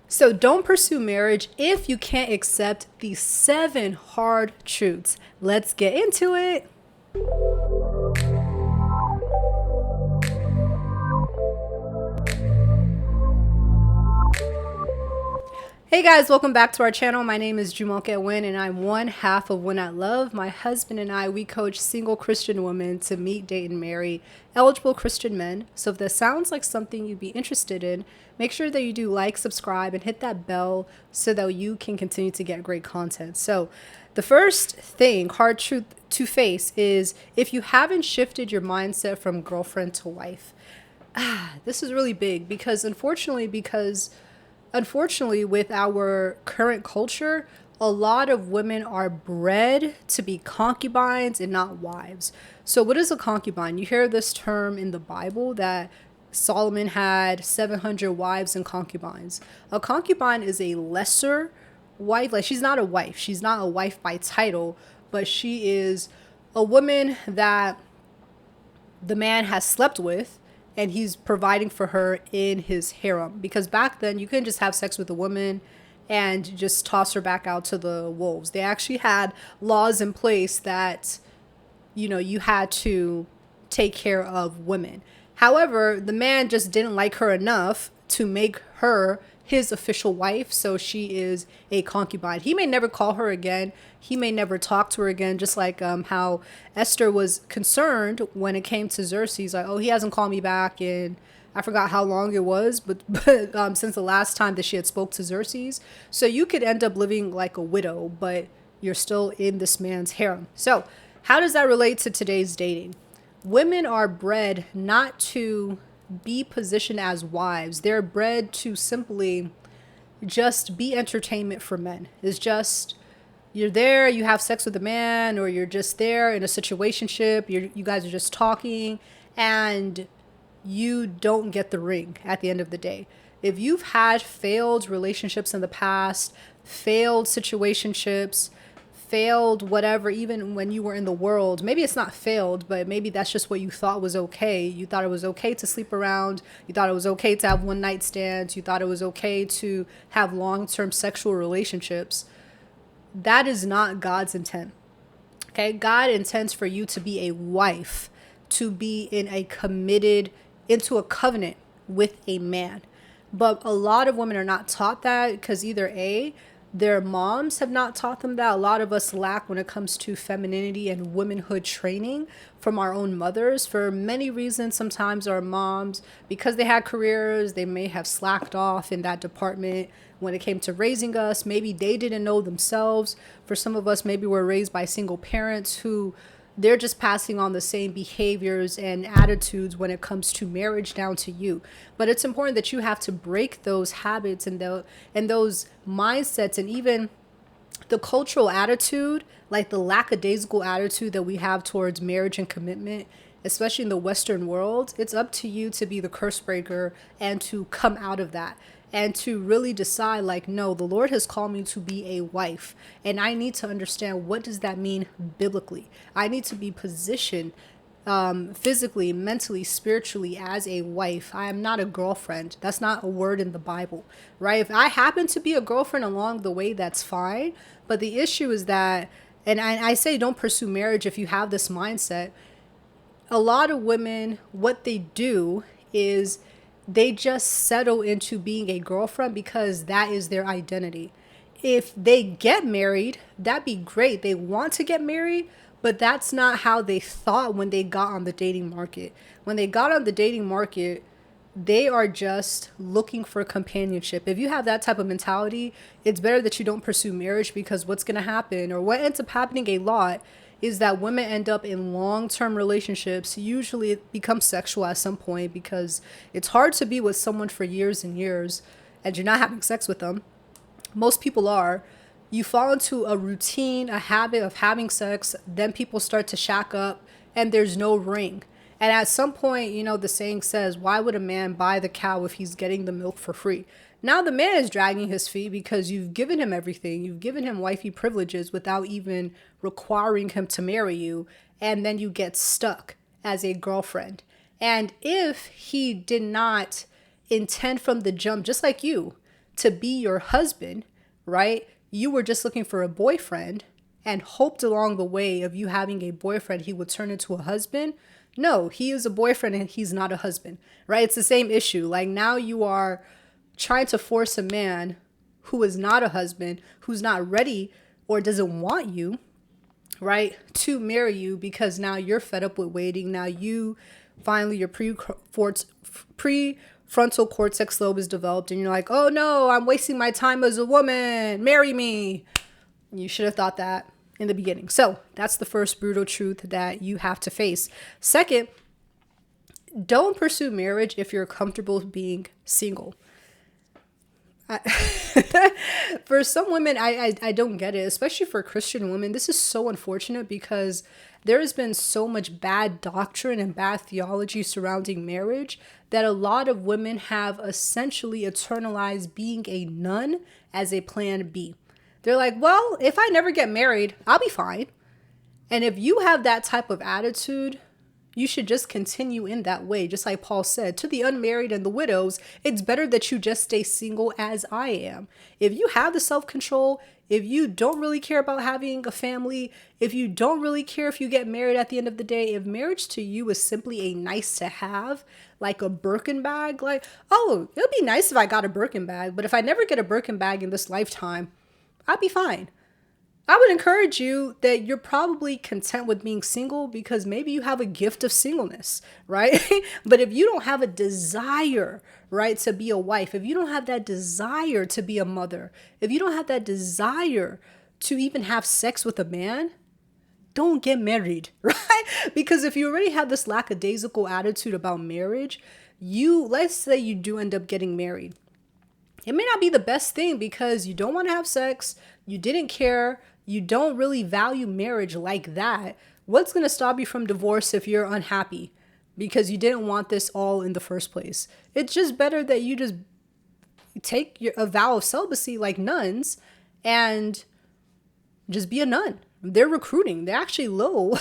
So don't pursue marriage if you can't accept these 7 hard truths. Let's get into it. Hey guys, welcome back to our channel. My name is Jumoke Win and I'm one half of When I Love. My husband and I, we coach single Christian women to meet, date, and marry eligible Christian men. So if this sounds like something you'd be interested in, make sure that you do like, subscribe, and hit that bell so that you can continue to get great content. So the first thing, hard truth to face, is if you haven't shifted your mindset from girlfriend to wife. This is really big because unfortunately, with our current culture, a lot of women are bred to be concubines and not wives. So, what is a concubine? You hear this term in the Bible that Solomon had 700 wives and concubines. A concubine is a lesser wife. Like, she's not a wife. She's not a wife by title, but she is a woman that the man has slept with and he's providing for her in his harem, because back then you couldn't just have sex with a woman and just toss her back out to the wolves. They actually had laws in place that you had to take care of women. However, the man just didn't like her enough to make her his official wife, so she is a concubine. He may never call her again. He may never talk to her again, just like how Esther was concerned when it came to Xerxes. Like, oh, he hasn't called me back in, I forgot how long it was, but since the last time that she had spoke to Xerxes. So you could end up living like a widow, but you're still in this man's harem. So how does that relate to today's dating? Women are bred not to be positioned as wives. They're bred to simply just be entertainment for men. It's just, you're there, you have sex with a man, or you're just there in a situationship, you guys are just talking, and you don't get the ring at the end of the day. If you've had failed relationships in the past, failed situationships, failed whatever, even when you were in the world, maybe it's not failed, but maybe that's just what you thought was okay. You thought it was okay to sleep around. You thought it was okay to have one night stands. You thought it was okay to have long-term sexual relationships. That is not God's intent. Okay, God intends for you to be a wife, to be in a committed, into a covenant with a man. But a lot of women are not taught that because either A, their moms have not taught them that. A lot of us lack when it comes to femininity and womanhood training from our own mothers for many reasons. Sometimes our moms, because they had careers, they may have slacked off in that department when it came to raising us. Maybe they didn't know themselves. For some of us, maybe we're raised by single parents who they're just passing on the same behaviors and attitudes when it comes to marriage down to you. But it's important that you have to break those habits and those mindsets, and even the cultural attitude, like the lackadaisical attitude that we have towards marriage and commitment, especially in the Western world. It's up to you to be the curse breaker and to come out of that and to really decide, like, no, the Lord has called me to be a wife, and I need to understand, what does that mean biblically? I need to be positioned physically, mentally, spiritually as a wife. I am not a girlfriend. That's not a word in the Bible, right? If I happen to be a girlfriend along the way, that's fine. But the issue is that, and I say don't pursue marriage if you have this mindset. A lot of women, what they do is they just settle into being a girlfriend because that is their identity. If they get married, that'd be great. They want to get married, but that's not how they thought when they got on the dating market. When they got on the dating market, they are just looking for companionship. If you have that type of mentality, it's better that you don't pursue marriage, because what's going to happen, or what ends up happening a lot, is that women end up in long-term relationships. Usually it becomes sexual at some point, because it's hard to be with someone for years and years and you're not having sex with them. Most people are. You fall into a routine, a habit of having sex, then people start to shack up and there's no ring. And at some point, the saying says, why would a man buy the cow if he's getting the milk for free? Now the man is dragging his feet because you've given him everything. You've given him wifey privileges without even requiring him to marry you. And then you get stuck as a girlfriend. And if he did not intend from the jump, just like you, to be your husband, right? You were just looking for a boyfriend and hoped along the way of you having a boyfriend, he would turn into a husband. No, he is a boyfriend and he's not a husband, right? It's the same issue. Like now you are trying to force a man who is not a husband, who's not ready or doesn't want you, right, to marry you because now you're fed up with waiting. Now you finally, your prefrontal cortex lobe is developed and you're like, oh no, I'm wasting my time as a woman. Marry me. You should have thought that in the beginning. So that's the first brutal truth that you have to face. Second, don't pursue marriage if you're comfortable being single. For some women, I don't get it, especially for Christian women. This is so unfortunate because there has been so much bad doctrine and bad theology surrounding marriage that a lot of women have essentially internalized being a nun as a plan B. They're like, well, if I never get married, I'll be fine. And if you have that type of attitude, you should just continue in that way. Just like Paul said, to the unmarried and the widows, it's better that you just stay single as I am. If you have the self-control, if you don't really care about having a family, if you don't really care if you get married at the end of the day, if marriage to you is simply a nice to have, like a Birkin bag, like, oh, it would be nice if I got a Birkin bag, but if I never get a Birkin bag in this lifetime, I'll be fine. I would encourage you that you're probably content with being single because maybe you have a gift of singleness, right? But if you don't have a desire, right, to be a wife, if you don't have that desire to be a mother, if you don't have that desire to even have sex with a man, don't get married, right? Because if you already have this lackadaisical attitude about marriage, let's say you do end up getting married. It may not be the best thing because you don't want to have sex, you didn't care, you don't really value marriage like that. What's going to stop you from divorce if you're unhappy because you didn't want this all in the first place? It's just better that you just take a vow of celibacy like nuns and just be a nun. They're recruiting. They're actually low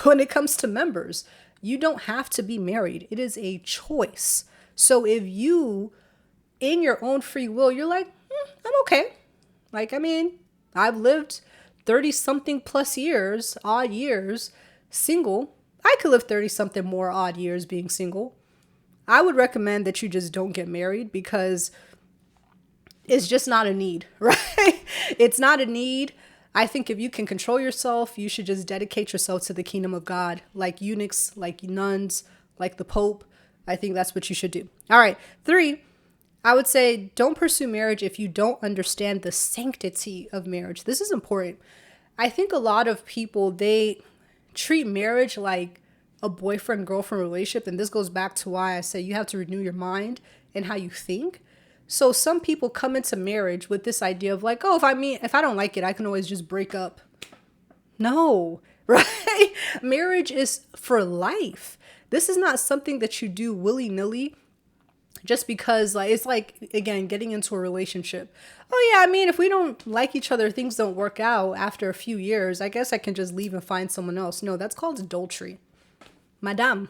when it comes to members. You don't have to be married. It is a choice. So if you, in your own free will, you're like, I'm okay. Like, I mean, I've lived 30 something plus years, odd years, single. I could live 30 something more odd years being single. I would recommend that you just don't get married because it's just not a need, right? It's not a need. I think if you can control yourself, you should just dedicate yourself to the kingdom of God, like eunuchs, like nuns, like the Pope. I think that's what you should do. All right. 3, I would say don't pursue marriage if you don't understand the sanctity of marriage. This is important. I think a lot of people, they treat marriage like a boyfriend-girlfriend relationship. And this goes back to why I say you have to renew your mind and how you think. So some people come into marriage with this idea of like, oh, if I don't like it, I can always just break up. No, right? Marriage is for life. This is not something that you do willy-nilly just because, like, it's like, again, getting into a relationship. Oh yeah, I mean, if we don't like each other, things don't work out after a few years, I guess I can just leave and find someone else. No, that's called adultery. Madame,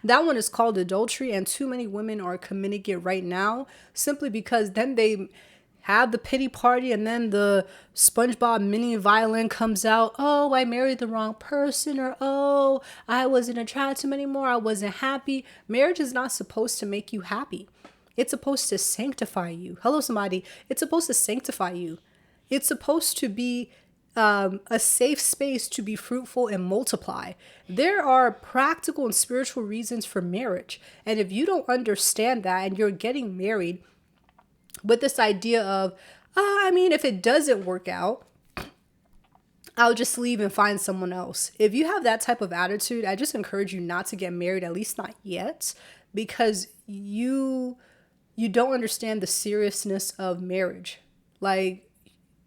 that one is called adultery, and too many women are committing it right now simply because then they have the pity party and then the SpongeBob mini violin comes out. Oh, I married the wrong person, or oh, I wasn't attracted to him anymore. I wasn't happy. Marriage is not supposed to make you happy. It's supposed to sanctify you. Hello, somebody. It's supposed to sanctify you. It's supposed to be a safe space to be fruitful and multiply. There are practical and spiritual reasons for marriage. And if you don't understand that and you're getting married with this idea of, I mean, if it doesn't work out, I'll just leave and find someone else. If you have that type of attitude, I just encourage you not to get married, at least not yet, because you don't understand the seriousness of marriage. Like,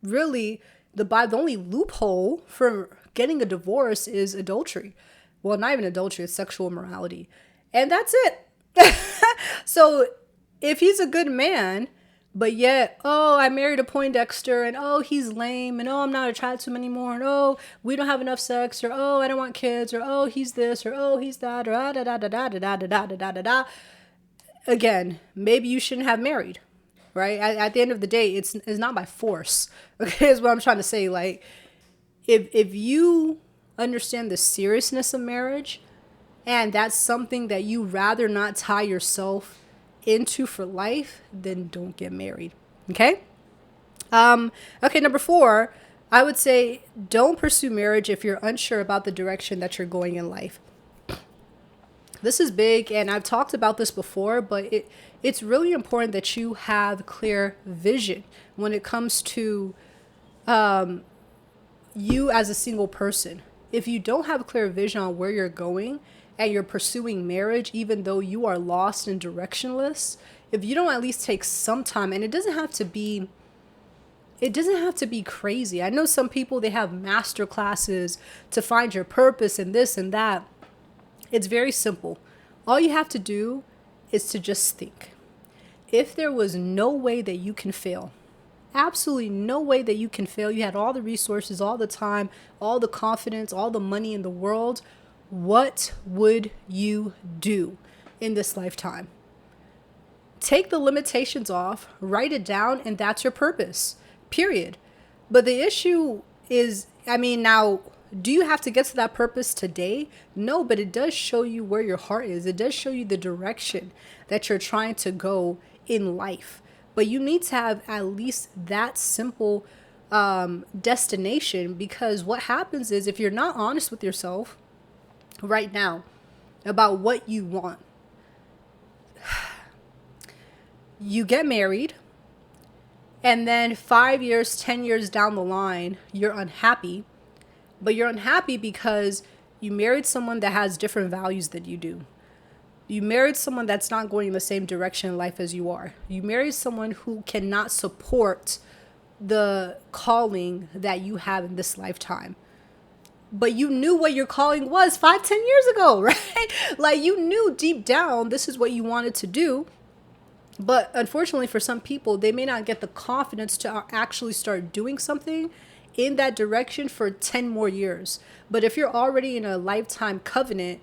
really, the only loophole for getting a divorce is adultery. Well, not even adultery, it's sexual immorality. And that's it. So if he's a good man, but yet, oh, I married a Poindexter, and oh, he's lame, and oh, I'm not attracted to him anymore, and oh, we don't have enough sex, or oh, I don't want kids, or oh, he's this, or oh, he's that, or da da da da da da da da da da da. Again, maybe you shouldn't have married. right? At the end of the day, it's not by force. Okay, is what I'm trying to say. Like, if you understand the seriousness of marriage, and that's something that you rather not tie yourself into for life, then don't get married. Okay? Okay, number 4, I would say don't pursue marriage if you're unsure about the direction that you're going in life. This is big, and I've talked about this before, but it's really important that you have clear vision when it comes to you as a single person. If you don't have a clear vision on where you're going and you're pursuing marriage, even though you are lost and directionless, if you don't at least take some time, and it doesn't have to be crazy. I know some people, they have master classes to find your purpose and this and that. It's very simple. All you have to do is to just think. If there was no way that you can fail, absolutely no way that you can fail, you had all the resources, all the time, all the confidence, all the money in the world, what would you do in this lifetime? Take the limitations off, write it down, and that's your purpose, period. But the issue is, now, do you have to get to that purpose today? No, but it does show you where your heart is. It does show you the direction that you're trying to go in life. But you need to have at least that simple destination, because what happens is, if you're not honest with yourself right now about what you want, you get married, and then 5 years, 10 years down the line, you're unhappy. But you're unhappy because you married someone that has different values than you do. You married someone that's not going in the same direction in life as you are. You married someone who cannot support the calling that you have in this lifetime. But you knew what your calling was 5-10 years ago, right? Like, you knew deep down this is what you wanted to do. But unfortunately for some people, they may not get the confidence to actually start doing something in that direction for 10 more years. But if you're already in a lifetime covenant,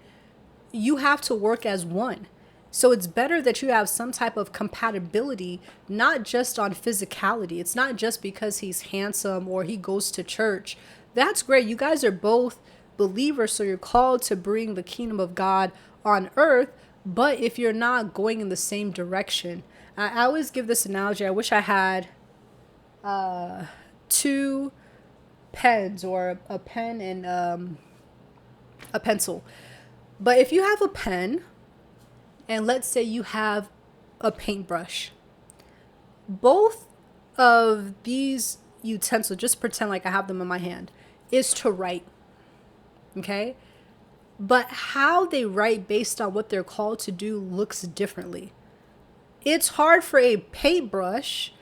you have to work as one. So it's better that you have some type of compatibility, not just on physicality. It's not just because he's handsome or he goes to church. That's great. You guys are both believers, so you're called to bring the kingdom of God on earth. But if you're not going in the same direction, I always give this analogy. I wish I had 2 pens, or a pen and a pencil. But if you have a pen, and let's say you have a paintbrush, both of these utensils, just pretend like I have them in my hand, is to write. Okay? But how they write based on what they're called to do looks differently. It's hard for a paintbrush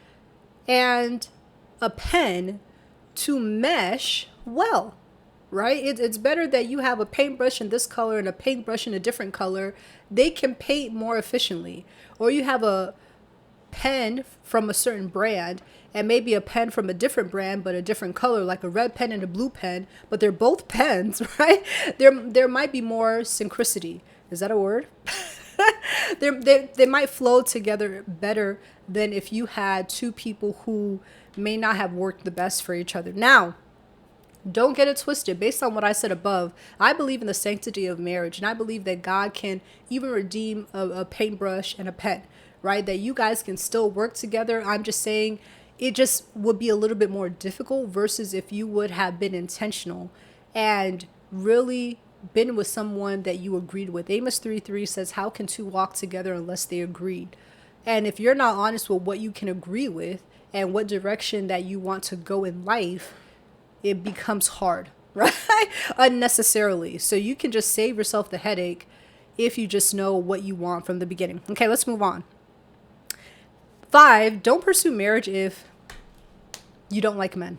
and a pen to mesh well, right? It's better that you have a paintbrush in this color and a paintbrush in a different color. They can paint more efficiently. Or you have a pen from a certain brand and maybe a pen from a different brand but a different color, like a red pen and a blue pen, but they're both pens, right? There might be more synchronicity. Is that a word? They might flow together better than if you had 2 people who may not have worked the best for each other. Now, don't get it twisted. Based on what I said above, I believe in the sanctity of marriage, and I believe that God can even redeem a paintbrush and a pen, right? That you guys can still work together. I'm just saying it just would be a little bit more difficult versus if you would have been intentional and really been with someone that you agreed with. Amos 3:3 says, how can 2 walk together unless they agreed? And if you're not honest with what you can agree with and what direction that you want to go in life, it becomes hard, right? Unnecessarily. So you can just save yourself the headache if you just know what you want from the beginning. Okay, let's move on. 5, don't pursue marriage if you don't like men.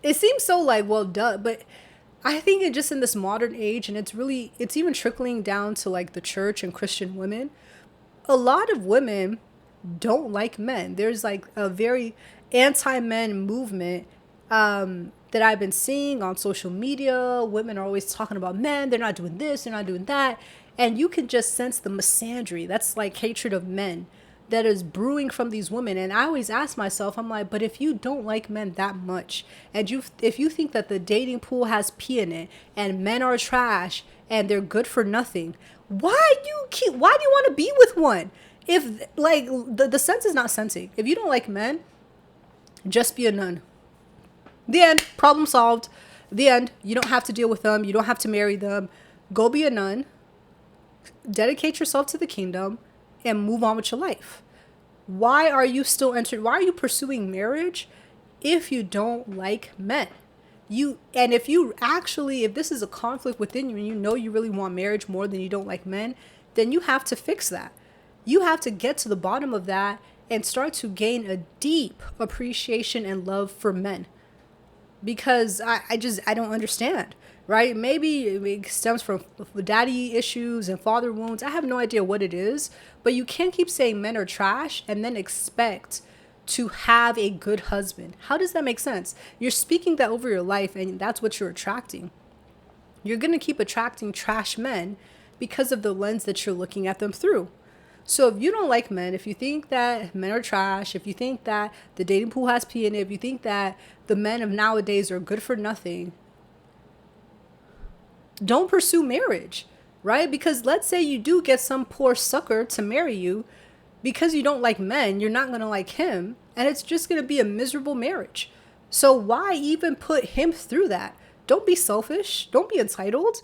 It seems so like, well, duh, but I think it just in this modern age, and it's even trickling down to like the church and Christian women. A lot of women don't like men. There's like a very anti-men movement that I've been seeing on social media. Women are always talking about men. They're not doing this. They're not doing that. And you can just sense the misandry. That's like hatred of men that is brewing from these women. And I always ask myself, I'm like, but if you don't like men that much, and if you think that the dating pool has pee in it and men are trash and they're good for nothing, why do you want to be with one? If like the sense is not sensing. If you don't like men, just be a nun. The end. Problem solved. The end. You don't have to deal with them. You don't have to marry them. Go be a nun. Dedicate yourself to the kingdom and move on with your life. Why are you pursuing marriage if you don't like men? If this is a conflict within you and you know you really want marriage more than you don't like men, then you have to fix that. You have to get to the bottom of that and start to gain a deep appreciation and love for men. Because I don't understand, right? Maybe it stems from daddy issues and father wounds. I have no idea what it is, but you can't keep saying men are trash and then expect to have a good husband. How does that make sense? You're speaking that over your life and that's what you're attracting. You're going to keep attracting trash men because of the lens that you're looking at them through. So if you don't like men, if you think that men are trash, if you think that the dating pool has pee in it, if you think that the men of nowadays are good for nothing, don't pursue marriage, right? Because let's say you do get some poor sucker to marry you. Because you don't like men, you're not going to like him. And it's just going to be a miserable marriage. So why even put him through that? Don't be selfish. Don't be entitled.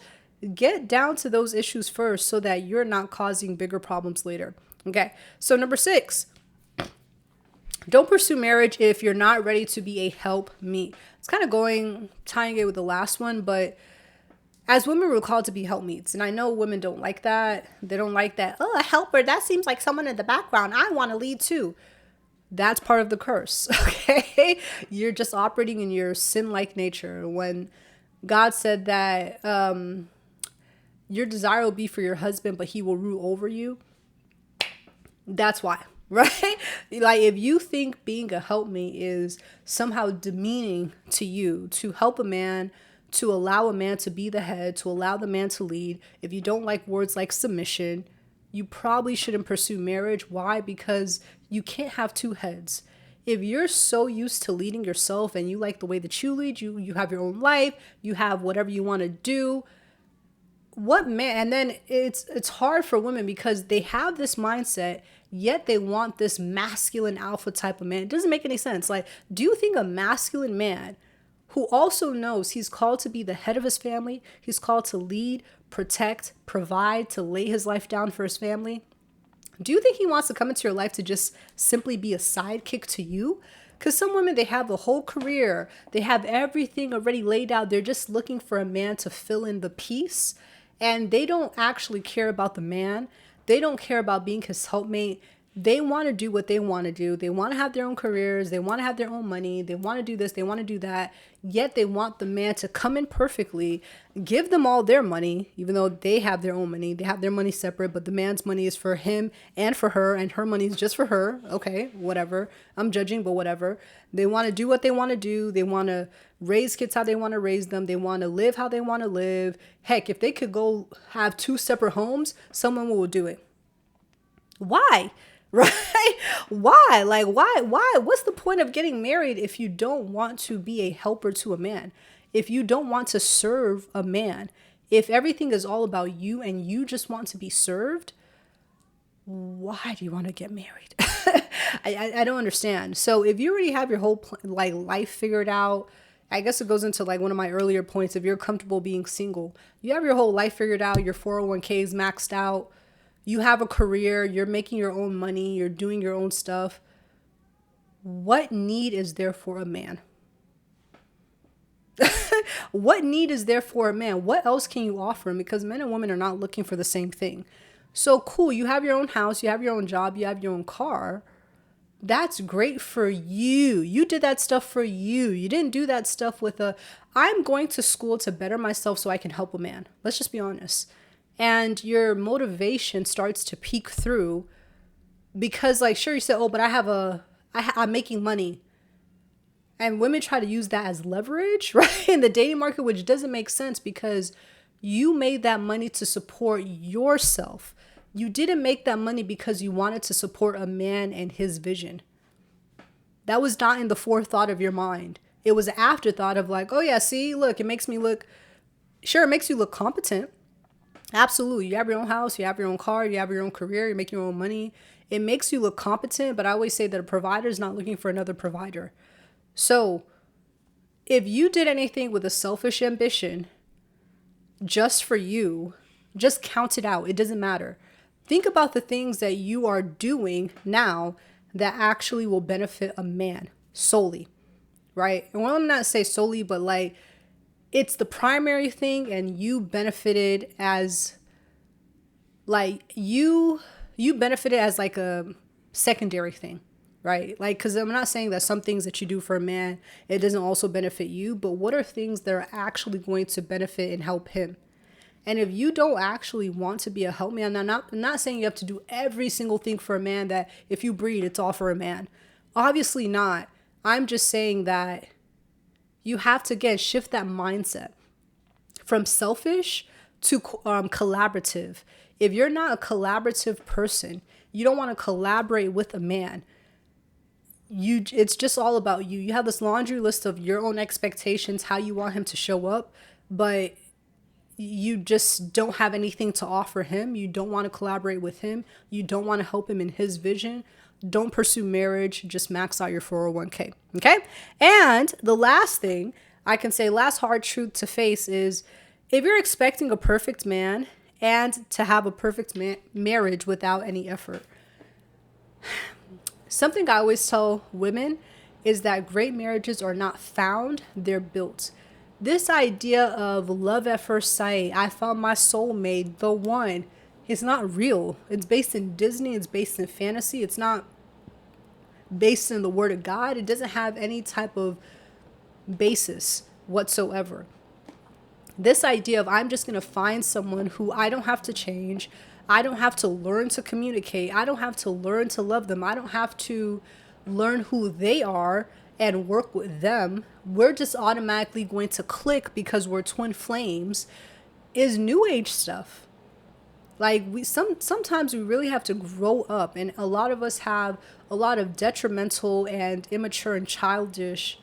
Get down to those issues first so that you're not causing bigger problems later. Okay. So number 6, don't pursue marriage if you're not ready to be a helpmeet. It's kind of tying it with the last one, but as women, we're called to be helpmeets. And I know women don't like that. They don't like that. Oh, a helper. That seems like someone in the background. I want to lead too. That's part of the curse. Okay. You're just operating in your sin-like nature. When God said that your desire will be for your husband, but he will rule over you. That's why, right? Like if you think being a helpmate is somehow demeaning to you, to help a man, to allow a man to be the head, to allow the man to lead, if you don't like words like submission, you probably shouldn't pursue marriage. Why? Because you can't have two heads. If you're so used to leading yourself and you like the way that you lead, you have your own life, you have whatever you want to do, what man? And then it's hard for women because they have this mindset, yet they want this masculine alpha type of man. It doesn't make any sense. Like, do you think a masculine man who also knows he's called to be the head of his family, he's called to lead, protect, provide, to lay his life down for his family, do you think he wants to come into your life to just simply be a sidekick to you? Because some women, they have a whole career, they have everything already laid out, they're just looking for a man to fill in the piece, and they don't actually care about the man. They don't care about being his helpmate. They want to do what they want to do. They want to have their own careers. They want to have their own money. They want to do this. They want to do that. Yet they want the man to come in perfectly, give them all their money, even though they have their own money. They have their money separate, but the man's money is for him and for her, and her money is just for her. Okay, whatever. I'm judging, but whatever. They want to do what they want to do. They want to raise kids how they want to raise them. They want to live how they want to live. Heck, if they could go have 2 separate homes, someone will do it. Why? Right? Why? Like, why? What's the point of getting married if you don't want to be a helper to a man? If you don't want to serve a man? If everything is all about you and you just want to be served, why do you want to get married? I don't understand. So if you already have your whole life figured out, I guess it goes into like one of my earlier points. If you're comfortable being single, you have your whole life figured out, your 401k is maxed out, you have a career, you're making your own money, you're doing your own stuff. What need is there for a man? What need is there for a man? What else can you offer him? Because men and women are not looking for the same thing. So cool, you have your own house, you have your own job, you have your own car. That's great for you. You did that stuff for you. You didn't do that stuff with I'm going to school to better myself so I can help a man. Let's just be honest. And your motivation starts to peek through because, like, sure, you said, oh, but I'm making money. And women try to use that as leverage, right? In the dating market, which doesn't make sense because you made that money to support yourself. You didn't make that money because you wanted to support a man and his vision. That was not in the forethought of your mind. It was an afterthought of like, oh yeah, see, look, it makes me look, sure, it makes you look competent. Absolutely. You have your own house, you have your own car, you have your own career, you make your own money. It makes you look competent, but I always say that a provider is not looking for another provider. So if you did anything with a selfish ambition just for you, just count it out. It doesn't matter. Think about the things that you are doing now that actually will benefit a man solely, right? And well, I'm not say solely, but like it's the primary thing and you benefited as like you benefited as like a secondary thing, right? Like, because I'm not saying that some things that you do for a man, it doesn't also benefit you, but what are things that are actually going to benefit and help him? And if you don't actually want to be a help man, I'm not saying you have to do every single thing for a man that if you breed, it's all for a man. Obviously not. I'm just saying that you have to, again, shift that mindset from selfish to collaborative. If you're not a collaborative person, you don't want to collaborate with a man. It's just all about you. You have this laundry list of your own expectations, how you want him to show up, but you just don't have anything to offer him. You don't want to collaborate with him. You don't want to help him in his vision. Don't pursue marriage. Just max out your 401k. Okay. And the last thing I can say, last hard truth to face is if you're expecting a perfect man and to have a perfect marriage without any effort, something I always tell women is that great marriages are not found, they're built. This idea of love at first sight, I found my soulmate, the one, it's not real. It's based in Disney. It's based in fantasy. It's not based in the word of God. It doesn't have any type of basis whatsoever. This idea of I'm just going to find someone who I don't have to change. I don't have to learn to communicate. I don't have to learn to love them. I don't have to learn who they are and work with them. We're just automatically going to click because we're twin flames is new age stuff. Like sometimes we really have to grow up, and a lot of us have a lot of detrimental and immature and childish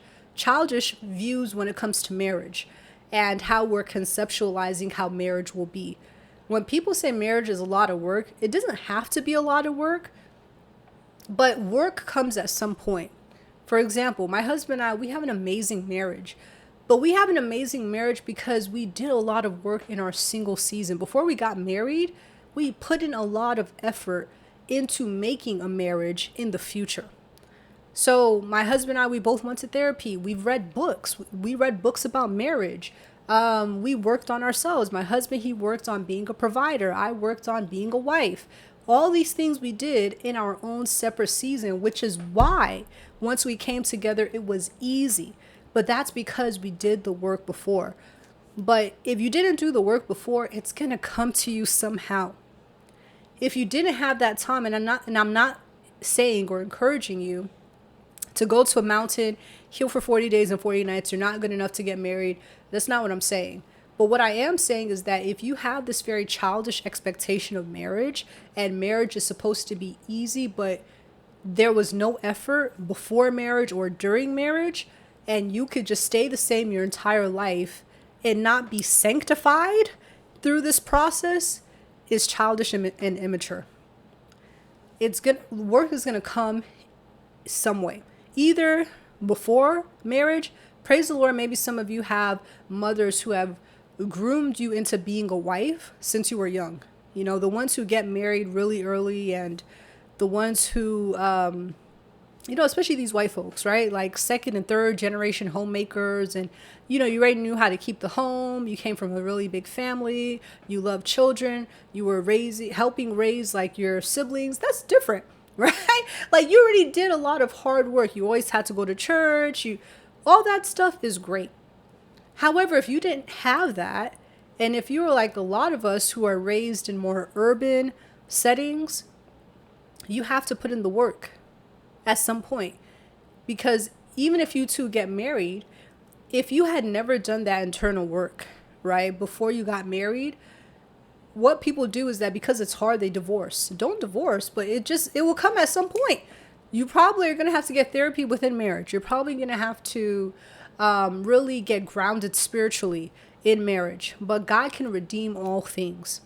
views when it comes to marriage and how we're conceptualizing how marriage will be. When people say marriage is a lot of work, it doesn't have to be a lot of work, but work comes at some point. For example, my husband and I, we have an amazing marriage, but we have an amazing marriage because we did a lot of work in our single season. Before we got married, we put in a lot of effort into making a marriage in the future. So my husband and I, we both went to therapy. We've read books. We read books about marriage. We worked on ourselves. My husband, he worked on being a provider. I worked on being a wife. All these things we did in our own separate season, which is why once we came together, it was easy. But that's because we did the work before. But if you didn't do the work before, it's going to come to you somehow. If you didn't have that time, and I'm not saying or encouraging you to go to a mountain, heal for 40 days and 40 nights, you're not good enough to get married. That's not what I'm saying. But what I am saying is that if you have this very childish expectation of marriage, and marriage is supposed to be easy, but there was no effort before marriage or during marriage, and you could just stay the same your entire life and not be sanctified through this process, is childish and immature. Work is gonna come some way. Either before marriage, praise the Lord, maybe some of you have mothers who have groomed you into being a wife since you were young. You know, the ones who get married really early, and the ones who, especially these white folks, right? Like second and third generation homemakers. And, you already knew how to keep the home. You came from a really big family. You love children. You were helping raise like your siblings. That's different, right? Like you already did a lot of hard work. You always had to go to church. All that stuff is great. However, if you didn't have that, and if you were like a lot of us who are raised in more urban settings, you have to put in the work at some point. Because even if you two get married, if you had never done that internal work, right, before you got married, what people do is that because it's hard, they divorce. Don't divorce, but it will come at some point. You probably are going to have to get therapy within marriage. You're probably going to have to really get grounded spiritually in marriage. But God can redeem all things,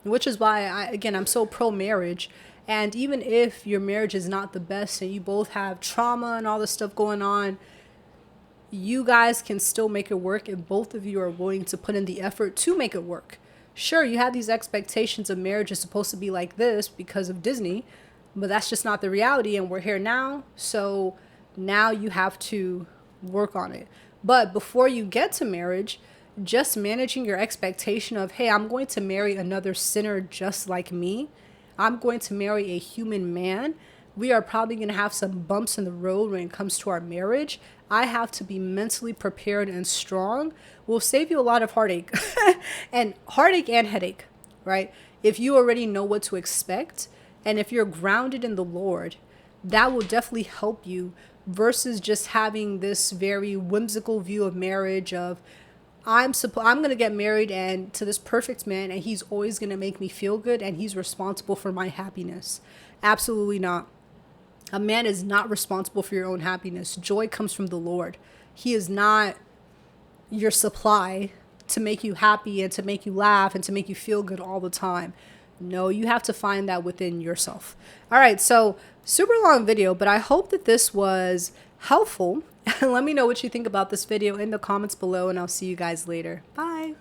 which is why I'm so pro marriage. And even if your marriage is not the best and you both have trauma and all this stuff going on, you guys can still make it work if both of you are willing to put in the effort to make it work. Sure, you have these expectations of marriage is supposed to be like this because of Disney, but that's just not the reality, and we're here now. So now you have to work on it. But before you get to marriage, just managing your expectation of, hey, I'm going to marry another sinner just like me. I'm going to marry a human man. We are probably going to have some bumps in the road when it comes to our marriage. I have to be mentally prepared and strong. Will save you a lot of heartache and headache, right? If you already know what to expect and if you're grounded in the Lord, that will definitely help you versus just having this very whimsical view of marriage of I'm going to get married and to this perfect man and he's always going to make me feel good and he's responsible for my happiness. Absolutely not. A man is not responsible for your own happiness. Joy comes from the Lord. He is not your supply to make you happy and to make you laugh and to make you feel good all the time. No, you have to find that within yourself. All right, so super long video, but I hope that this was helpful. Let me know what you think about this video in the comments below, and I'll see you guys later. Bye.